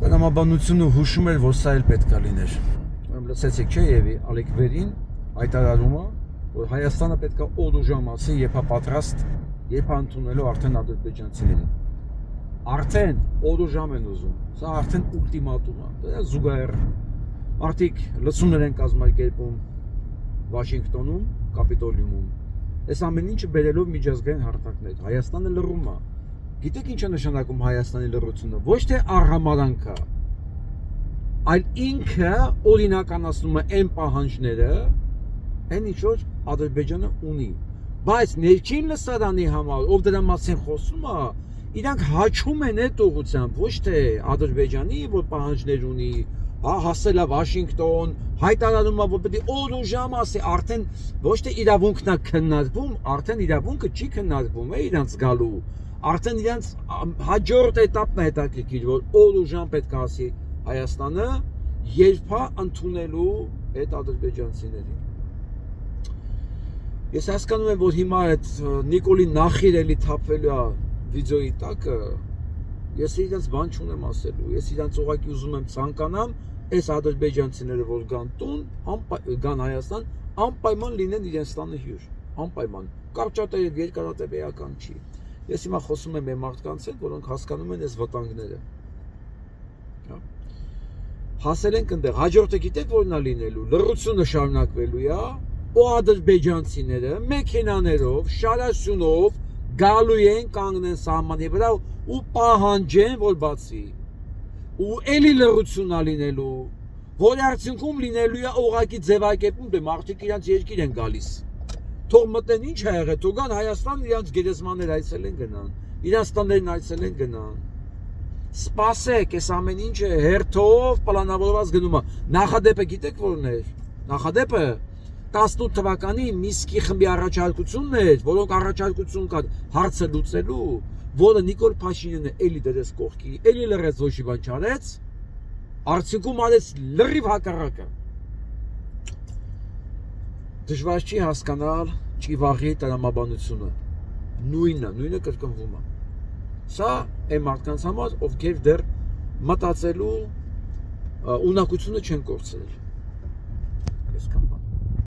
Տրամաբանությունը հուշում էր, որ սա էլ պետք է լիներ։ Լսեցիք չէ Եվի Ալեք Վերին հայտարարումը, որ Հայաստանը պետք է օդուժամ ասի, երբ պատրաստ, երբ ընդունելու արդեն ադրբեջանցիներին։ Արդեն օդուժամ են ուզում։ Սա արդեն ուլտիմատում է։ Դա զուգահեռ մարդիկ լսումներ են կազմակերպում Վաշինգտոնում, Կապիտոլիումում։ Այս ամեն ինչը բերելով միջազգային հարթակներ։ Հայաստանը լռում է։ Գիտեք ինչ է նշանակում Հայաստանի լռությունը։ Ոչ թե արհամարանքը, այլ ինքը օրինականացնում է այն պահանջները, այն ինչ որ Ադրբեջանը ունի։ Բայց ներքին լսարանի համար, ով դրա մասին խոսում է, իրանք հաչում են այդ ուղղությամբ, ոչ թե Ադրբեջանի, որ պահանջներ ունի, հասել է Վաշինգտոն, հայտարարում է, որ պետք է օդուժամ ասի, արդեն ոչ թե իրավունքն է քննարկվում, արդեն իրավունքը չի քննարկվում է իրանց գալու, արդեն իրանց հաջորդ էտապն է հետաքրքիր, որ օդուժամ պետք է ասի Հայաստանը, երբ է ընդունելու այդ ադրբեջանցիներին։ Ես հասկանում եմ, որ հիմա այդ Նիկոլի Նախիրելի թափվելու է վիդեոյի տակը, ես իրենց բան չունեմ ասելու, ես իրենց ուղղակի ուզում եմ ցանկանամ, այս ադրբեջանցիները, որ գան տուն, գան Հայաստան, անպայման լինեն իրենց տանը հյուր, անպայման, կարճատև, երկարատև էական չի։ Ես հիմա խոսում եմ այն մարդկանց հետ, որոնք հասկանում են այս վտանգները։ Հասել ենք այնտեղ, հաջորդը գիտեք որն է լինելու, լռությունը շարունակվելու է, ու ադրբեջանցիները մեքենաներով, շարաշունով գալու են կանգնեն սահմանի վրա ու պահանջեն, որ բացի։ Ու էլի լռություն է լինելու, որ արդյունքում լինելու է ուղղակի ձևակերպում, դե մարդիկ իրանց երկիր են գալիս։ Թող մտնեն ինչ է եղել, թող գան Հայաստան իրանց գերեզմաններ այցելեն գնան, իրանց տներն այցելեն գնան։ Սպասեք, այս ամեն ինչը հերթով պլանավորված գնում է։ Նախադեպը գիտեք որն էր։ Նախադեպը 18 թվականի Միսկի խմբի առաջարկությունն էր, որոնք առաջարկություն կան հարցը լուծելու, որը Նիկոլ Փաշինյանը էլի դրեց կողքի, էլի լռեց, ոչ մի բան չարեց, արդյունքում արեց լրիվ հակառակը։ Դժվար չի հասկանալ Ճիվաղի տրամաբանությունը։ Նույնը կրկնվում է։ Սա այն մարդկանց համար, ովքեր դեռ մտածելու ունակությունը չեն կորցրել։